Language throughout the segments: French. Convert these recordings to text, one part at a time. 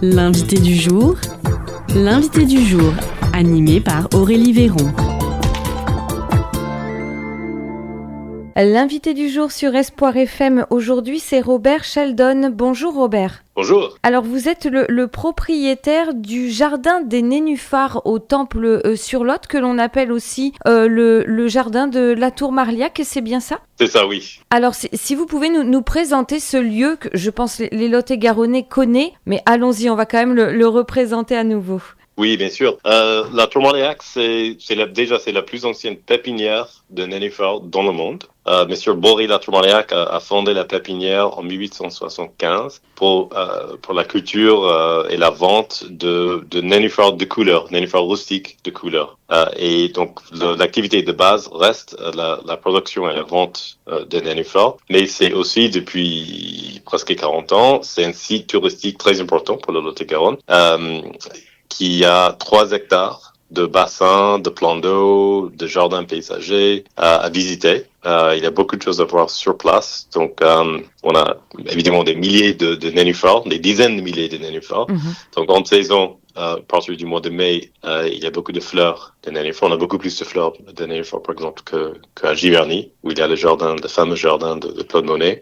L'invité du jour, animé par Aurélie Véron. L'invité du jour sur Espoir FM aujourd'hui, c'est Robert Sheldon. Bonjour Robert. Bonjour. Alors vous êtes le propriétaire du jardin des nénuphars au Temple sur Lot, que l'on appelle aussi le jardin de la Tour Marliac, c'est bien ça ? C'est ça, oui. Alors si vous pouvez nous présenter ce lieu que je pense les Lot-et-Garonnais connaissent, mais allons-y, on va quand même le représenter à nouveau. Oui, bien sûr. La Tour Marliac, c'est la plus ancienne pépinière de nénuphars dans le monde. Monsieur Bory La Tour Marliac a fondé la pépinière en 1875 pour la culture et la vente de nénuphars de couleur, nénuphars rustiques de couleur. Et donc l'activité de base reste la production et la vente de nénuphars, mais c'est aussi depuis presque 40 ans, c'est un site touristique très important pour le Lot-et-Garonne. Qui a 3 hectares de bassins, de plans d'eau, de jardins paysagers à visiter. Il y a beaucoup de choses à voir sur place. Donc, on a évidemment des milliers de nénuphars, des dizaines de milliers de nénuphars. Mm-hmm. Donc, en saison, à partir du mois de mai, il y a beaucoup de fleurs de nénuphars. On a beaucoup plus de fleurs de nénuphars, par exemple, qu'à Giverny, où il y a le fameux jardin de Claude Monet.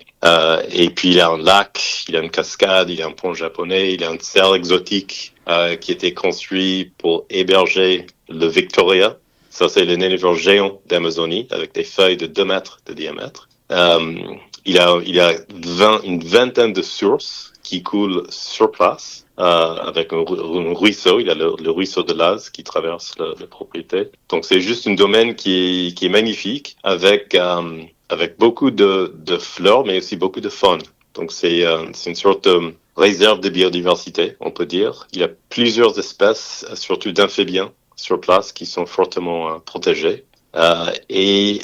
Et puis, il y a un lac, il y a une cascade, il y a un pont japonais, il y a un cerf exotique qui était construit pour héberger le Victoria. Ça, c'est le nénuphar géant d'Amazonie, avec des feuilles de 2 mètres de diamètre. Il y a une vingtaine de sources qui coulent sur place, avec un ruisseau. Il y a le ruisseau de Laz qui traverse la propriété. Donc, c'est juste un domaine qui est magnifique, avec beaucoup de fleurs, mais aussi beaucoup de faune. Donc, c'est une sorte de réserve de biodiversité, on peut dire. Il y a plusieurs espèces, surtout d'amphibiens, sur place, qui sont fortement protégées. Et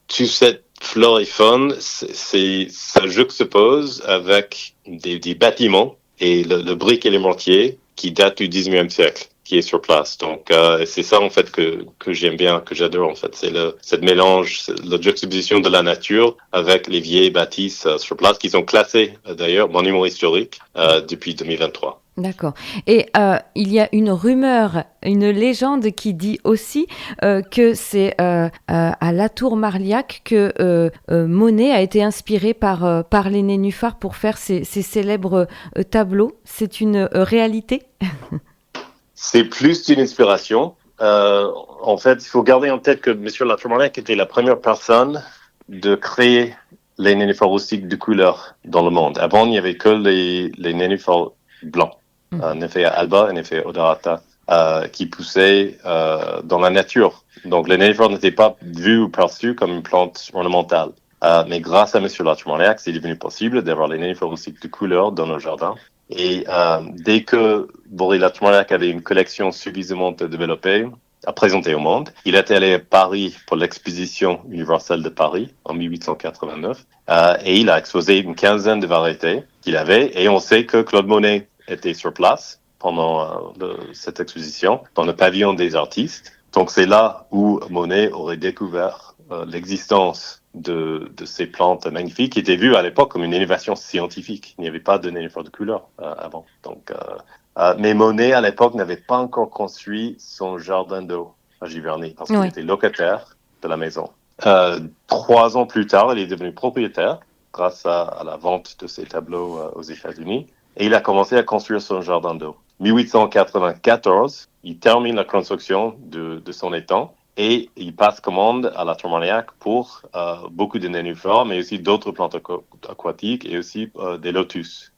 toute cette flore et faune, ça juxtapose avec des bâtiments et le brick et les mortiers qui datent du 19e siècle, qui est sur place. Donc, c'est ça, en fait, que j'aime bien, que j'adore, en fait. C'est cette mélange, la juxtaposition de la nature avec les vieilles bâtisses sur place, qui sont classées, d'ailleurs, monuments historiques, depuis 2023. D'accord. Et il y a une rumeur, une légende qui dit aussi que c'est à la Tour Marliac que Monet a été inspiré par les nénuphars pour faire ces célèbres tableaux. C'est une réalité ? C'est plus d'une inspiration. En fait, il faut garder en tête que M. La Tour Marliac était la première personne de créer les nénuphars rustiques de couleur dans le monde. Avant, il n'y avait que les nénuphars blancs. Nephea alba et Nephea odorata, qui poussaient dans la nature. Donc, les nénuphars n'étaient pas vus ou perçus comme une plante ornementale. Mais grâce à M. La Tour Marliac, c'est devenu possible d'avoir les nénuphars rustiques de couleur dans nos jardins. Et dès que Bory La Tour Marliac avait une collection suffisamment développée à présenter au monde, il était allé à Paris pour l'exposition universelle de Paris en 1889. Et il a exposé une quinzaine de variétés qu'il avait. Et on sait que Claude Monet était sur place pendant cette exposition, dans le pavillon des artistes. Donc c'est là où Monet aurait découvert l'existence de ces plantes magnifiques qui étaient vues à l'époque comme une innovation scientifique. Il n'y avait pas de nénuphars de couleur avant. Donc, mais Monet, à l'époque, n'avait pas encore construit son jardin d'eau à Giverny, parce qu'il était locataire de la maison. 3 ans plus tard, il est devenu propriétaire grâce à la vente de ses tableaux aux États-Unis. Et il a commencé à construire son jardin d'eau. 1894, il termine la construction de son étang et il passe commande à la Tour Marliac pour beaucoup de nénuphars, mais aussi d'autres plantes aquatiques et aussi des lotus.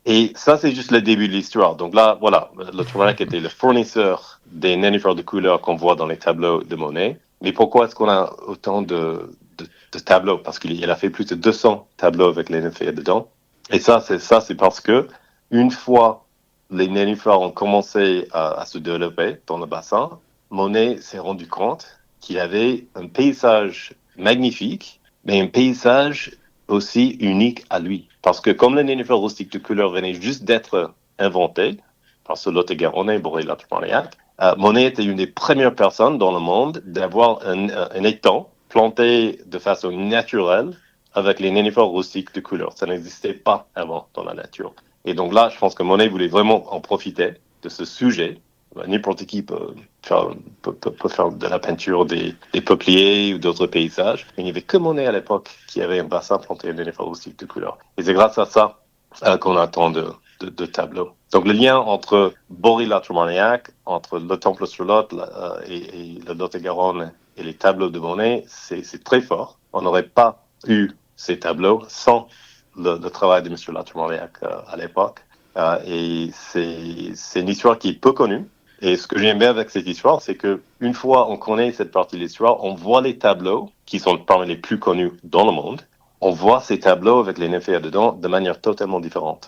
Et ça, c'est juste le début de l'histoire. Donc là, voilà, la Tour Marliac était le fournisseur des nénuphars de couleur qu'on voit dans les tableaux de Monet. Mais pourquoi est-ce qu'on a autant de tableaux? Parce qu'il a fait plus de 200 tableaux avec les nénuphars dedans. Et ça, c'est parce que une fois les nénuphars ont commencé à se développer dans le bassin, Monet s'est rendu compte qu'il avait un paysage magnifique, mais un paysage aussi unique à lui. Parce que comme les nénuphars rustiques de couleur venaient juste d'être inventés par ce Lot-et-Garonnais, Bory La Tour Marliac, Monet était une des premières personnes dans le monde d'avoir un étang planté de façon naturelle avec les nénuphars rustiques de couleur. Ça n'existait pas avant dans la nature. Et donc là, je pense que Monet voulait vraiment en profiter de ce sujet. N'importe qui peut faire de la peinture des peupliers ou d'autres paysages. Il n'y avait que Monet à l'époque qui avait un bassin planté de nénuphars rustiques de couleur. Et c'est grâce à ça qu'on a tant de tableaux. Donc le lien entre Bory-l'Armagnac, entre le Temple-sur-Lot et le Lot-et-Garonne et les tableaux de Monet, c'est très fort. On n'aurait pas eu ces tableaux sans le travail de M. L'Armagnac à l'époque. Et c'est une histoire qui est peu connue. Et ce que j'aime bien avec cette histoire, c'est que une fois on connaît cette partie de l'histoire, on voit les tableaux qui sont parmi les plus connus dans le monde. On voit ces tableaux avec les nénuphars dedans de manière totalement différente.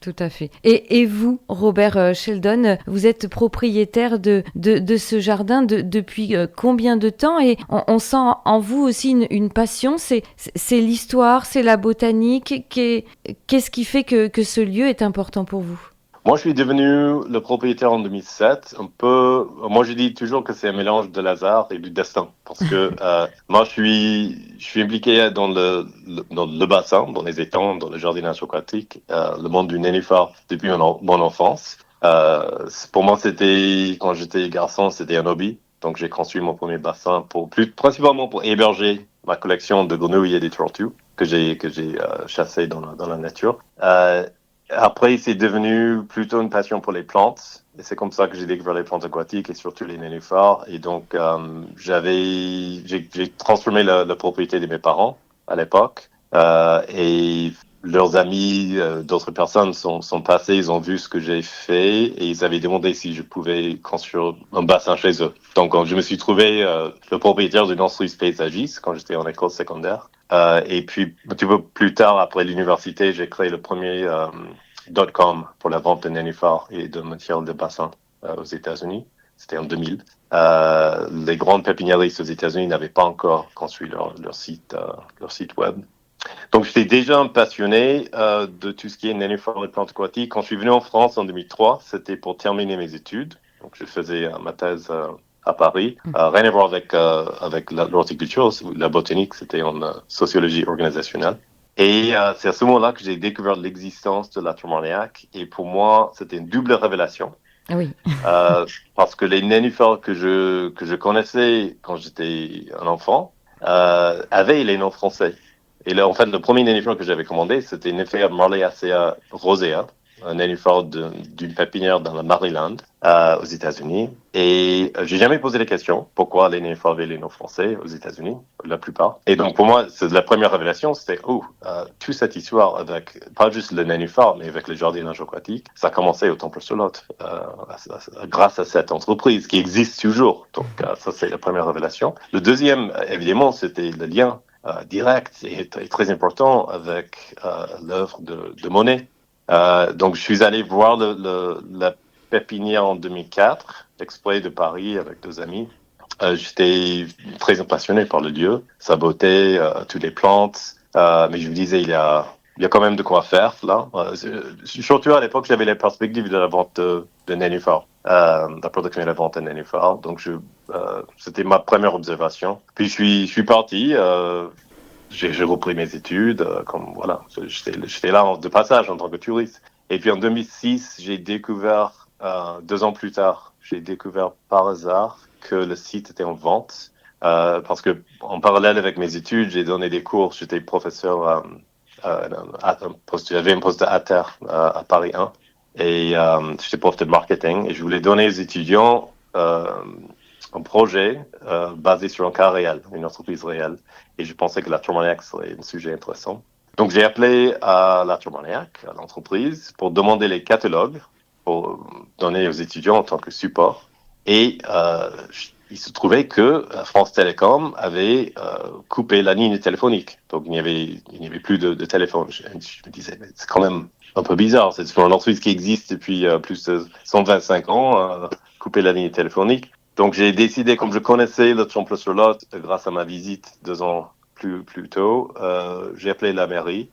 Tout à fait. Et vous, Robert Sheldon, vous êtes propriétaire de ce jardin depuis combien de temps? Et on sent en vous aussi une passion, c'est l'histoire, c'est la botanique. Qu'est-ce qui fait que ce lieu est important pour vous? Moi, je suis devenu le propriétaire en 2007. Moi, je dis toujours que c'est un mélange de hasard et du destin, parce que moi, je suis impliqué dans le bassin, dans les étangs, dans le jardinage aquatique, le monde du nénuphar depuis mon enfance. Pour moi, quand j'étais garçon, c'était un hobby. Donc, j'ai construit mon premier bassin principalement pour héberger ma collection de grenouilles et des tortues que j'ai chassées dans la nature. Après, c'est devenu plutôt une passion pour les plantes. Et c'est comme ça que j'ai découvert les plantes aquatiques et surtout les nénuphars. Et donc, j'ai transformé la propriété de mes parents à l'époque. Et leurs amis, d'autres personnes sont passés, ils ont vu ce que j'ai fait et ils avaient demandé si je pouvais construire un bassin chez eux. Donc, je me suis trouvé le propriétaire d'une entreprise paysagiste quand j'étais en école secondaire. Et puis, un petit peu plus tard, après l'université, j'ai créé le premier .com pour la vente de nénuphars et de matières de bassin aux États-Unis. C'était en 2000. Les grandes pépiniéristes aux États-Unis n'avaient pas encore construit leur site web. Donc, j'étais déjà un passionné de tout ce qui est nénuphars et plantes aquatiques. Quand je suis venu en France en 2003, c'était pour terminer mes études. Donc, je faisais ma thèse à Paris. Rien à voir avec l'horticulture, la botanique, c'était en sociologie organisationnelle. Et c'est à ce moment-là que j'ai découvert l'existence de l'Armagnac. Et pour moi, c'était une double révélation. Oui. Parce que les nénuphars que je connaissais quand j'étais un enfant avaient les noms français. Et là, en fait, le premier nénuphar que j'avais commandé, c'était Nénuphar Marliacea rosea, un nénuphar d'une pépinière dans le Maryland, aux États-Unis. Et j'ai jamais posé la question pourquoi les nénuphars avaient les noms français aux États-Unis, la plupart. Et donc, pour moi, c'est la première révélation, c'était toute cette histoire avec, pas juste le nénuphar, mais avec le jardinage aquatique, ça a commencé au Temple-sur-Lot, grâce à cette entreprise qui existe toujours. Donc, ça, c'est la première révélation. Le deuxième, évidemment, c'était le lien direct et très important avec l'œuvre de Monet. Donc, je suis allé voir la pépinière en 2004, exprès de Paris avec 2 amis. J'étais très passionné par le lieu, sa beauté, toutes les plantes. Mais je me disais, il y a quand même de quoi faire là. Surtout à l'époque, j'avais les perspectives de la vente de nénuphars, la production et la vente de nénuphars. Donc, c'était ma première observation. Puis, je suis parti. J'ai repris mes études, voilà, j'étais là de passage en tant que touriste. Et puis en 2006, j'ai découvert, 2 ans plus tard, j'ai découvert par hasard que le site était en vente. Parce que en parallèle avec mes études, j'ai donné des cours, j'étais professeur, j'avais un poste à terre à Paris 1. Et j'étais prof de marketing et je voulais donner aux étudiants un projet basé sur un cas réel, une entreprise réelle. Et je pensais que l'Armagnac serait un sujet intéressant. Donc, j'ai appelé à l'Armagnac, à l'entreprise, pour demander les catalogues, pour donner aux étudiants en tant que support. Et il se trouvait que France Télécom avait coupé la ligne téléphonique. Donc, il n'y avait plus de téléphone. Je me disais, mais c'est quand même un peu bizarre. C'est pour une entreprise qui existe depuis plus de 125 ans, couper la ligne téléphonique. Donc, j'ai décidé, comme je connaissais le Temple-sur-Lot grâce à ma visite 2 ans plus tôt, j'ai appelé la mairie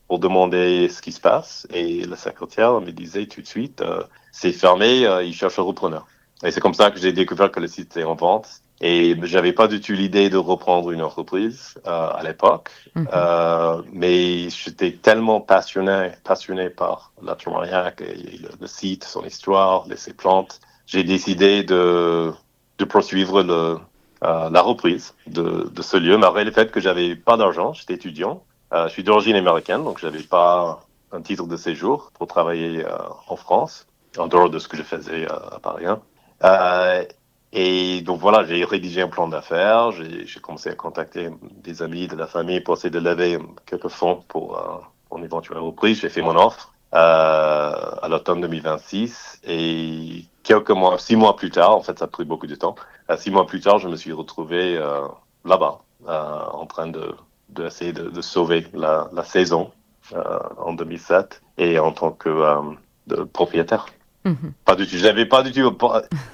pour demander ce qui se passe. Et la secrétaire me disait tout de suite, c'est fermé, ils cherchent un repreneur. Et c'est comme ça que j'ai découvert que le site est en vente. Et j'avais pas du tout l'idée de reprendre une entreprise à l'époque, mais j'étais tellement passionné par la Tour Marillac et le site, son histoire, ses plantes. J'ai décidé de poursuivre la reprise de ce lieu, malgré le fait que j'avais pas d'argent, j'étais étudiant. Je suis d'origine américaine, donc j'avais pas un titre de séjour pour travailler en France, en dehors de ce que je faisais à Paris 1. Et donc voilà, j'ai rédigé un plan d'affaires, j'ai commencé à contacter des amis de la famille pour essayer de lever quelques fonds pour une éventuelle reprise. J'ai fait mon offre à l'automne 2026 et 6 mois plus tard, en fait ça a pris beaucoup de temps, 6 mois plus tard je me suis retrouvé là-bas en train d'essayer de sauver la saison en 2007 et en tant que de propriétaire. Pas du tout. Je n'avais pas du tout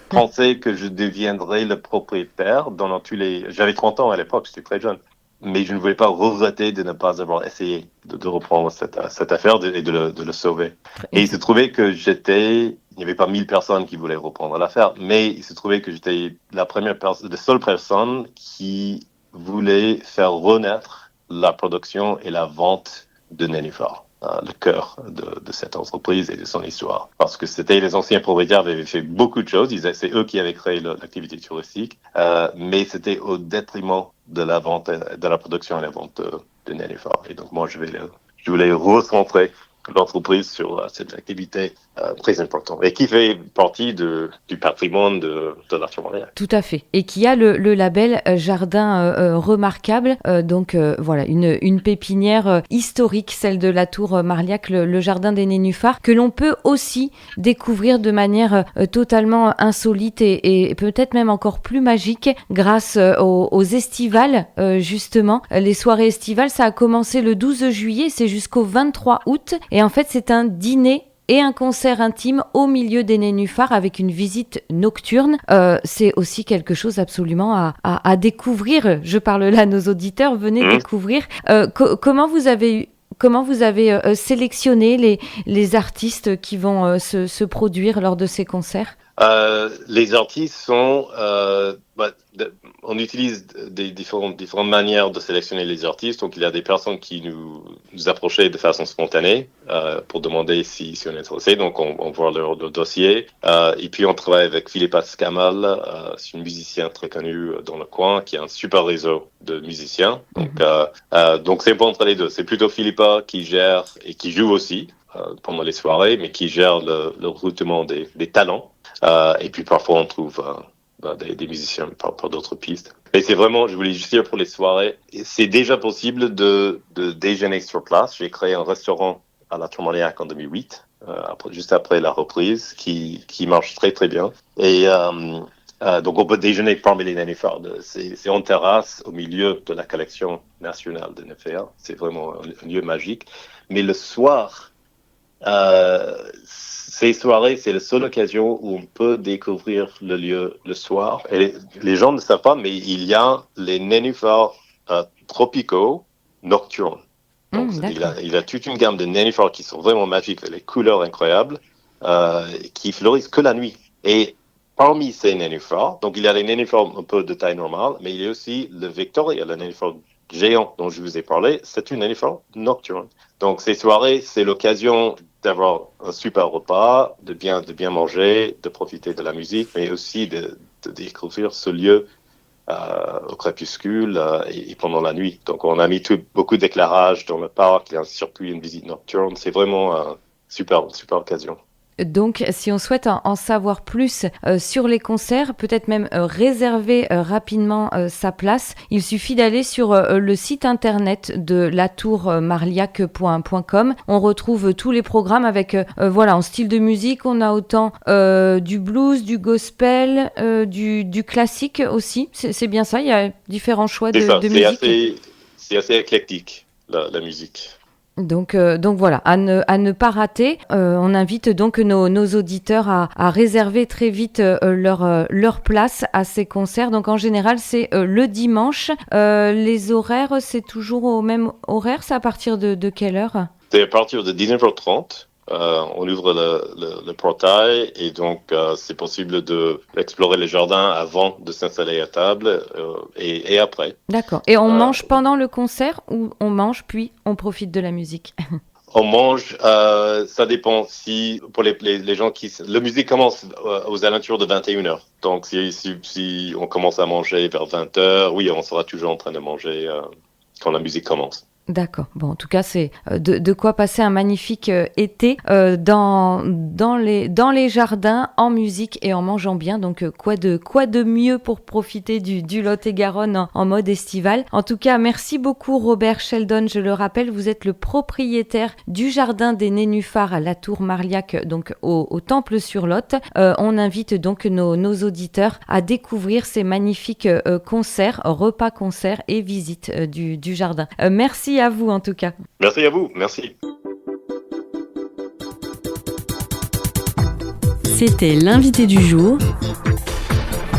pensé que je deviendrais le propriétaire dans tous les. J'avais 30 ans à l'époque, j'étais très jeune. Mais je ne voulais pas regretter de ne pas avoir essayé de reprendre cette affaire et de le sauver. Et il se trouvait que il n'y avait pas 1000 personnes qui voulaient reprendre l'affaire, mais il se trouvait que j'étais la seule personne qui voulait faire renaître la production et la vente de Nénuphar. Le cœur de cette entreprise et de son histoire. Parce que les anciens propriétaires avaient fait beaucoup de choses. C'est eux qui avaient créé l'activité touristique, mais c'était au détriment de la vente, de la production et la vente de Nénuphar. Et donc moi, je voulais recentrer l'entreprise sur cette activité très importante et qui fait partie du patrimoine de la Tour Marillac. Tout à fait. Et qui a le label Jardin remarquable. Donc voilà, une pépinière historique, celle de la Tour Marillac, le Jardin des Nénuphars, que l'on peut aussi découvrir de manière totalement insolite et peut-être même encore plus magique grâce aux estivales, justement. Les soirées estivales, ça a commencé le 12 juillet, c'est jusqu'au 23 août. Et en fait, c'est un dîner et un concert intime au milieu des nénuphars avec une visite nocturne. C'est aussi quelque chose absolument à découvrir. Je parle là à nos auditeurs, venez découvrir. Comment vous avez sélectionné les artistes qui vont se produire lors de ces concerts ? Les artistes sont... on utilise des différentes manières de sélectionner les artistes. Donc, il y a des personnes qui nous approchaient de façon spontanée pour demander si on est intéressé. Donc, on voit leur dossier. Et puis, on travaille avec Philippa Scamal. C'est une musicienne très connue dans le coin qui a un super réseau de musiciens. Donc, c'est bon entre les deux. C'est plutôt Philippa qui gère et qui joue aussi pendant les soirées, mais qui gère le recrutement des talents. Et puis, parfois, on trouve... des musiciens par d'autres pistes. Mais c'est vraiment, je voulais juste dire pour les soirées, c'est déjà possible de déjeuner sur place. J'ai créé un restaurant à la Tour Marillac en 2008, juste après la reprise, qui marche très très bien. Et donc on peut déjeuner parmi les nénuphars. C'est en terrasse, au milieu de la collection nationale de nénuphars. C'est vraiment un lieu magique. Mais le soir, ces soirées, c'est la seule occasion où on peut découvrir le lieu le soir. Et les gens ne savent pas, mais il y a les nénuphars tropicaux nocturnes. Donc, il a toute une gamme de nénuphars qui sont vraiment magiques, avec les couleurs incroyables, qui fleurissent que la nuit. Et parmi ces nénuphars, donc il y a les nénuphars un peu de taille normale, mais il y a aussi le Victoria, le nénuphar géant dont je vous ai parlé. C'est une nénuphar nocturne. Donc, ces soirées, c'est l'occasion d'avoir un super repas, de bien manger, de profiter de la musique, mais aussi de découvrir ce lieu au crépuscule et pendant la nuit. Donc, on a mis beaucoup d'éclairage dans le parc, il y a un circuit, une visite nocturne. C'est vraiment une super occasion. Donc, si on souhaite en savoir plus sur les concerts, peut-être même réserver rapidement sa place, il suffit d'aller sur le site internet de latourmarliac.com. On retrouve tous les programmes avec, en style de musique, on a autant du blues, du gospel, du classique aussi. C'est bien ça, il y a différents choix de musique. C'est assez éclectique, la musique. Donc voilà, à ne pas rater. On invite donc nos auditeurs à réserver très vite leur place à ces concerts. Donc en général, c'est le dimanche. Les horaires, c'est toujours au même horaire. C'est à partir de quelle heure ? C'est à partir de 19h30 on ouvre le portail et donc c'est possible d'explorer les jardins avant de s'installer à table et après. D'accord. Et on mange pendant le concert ou on mange puis on profite de la musique? On mange, ça dépend. Si pour les gens la musique commence aux alentours de 21h. Donc si on commence à manger vers 20h, oui, on sera toujours en train de manger quand la musique commence. D'accord. Bon, en tout cas, c'est de quoi passer un magnifique été dans les jardins, en musique et en mangeant bien. Donc, quoi de mieux pour profiter du Lot-et-Garonne en mode estival. En tout cas, merci beaucoup Robert Sheldon. Je le rappelle, vous êtes le propriétaire du jardin des Nénuphars à la Tour Marliac, donc au Temple-sur-Lot. On invite donc nos auditeurs à découvrir ces magnifiques concerts, repas-concerts et visites du jardin. Merci à vous en tout cas. Merci à vous, merci. C'était l'invité du jour,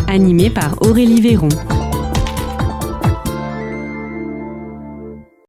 animé par Aurélie Véron.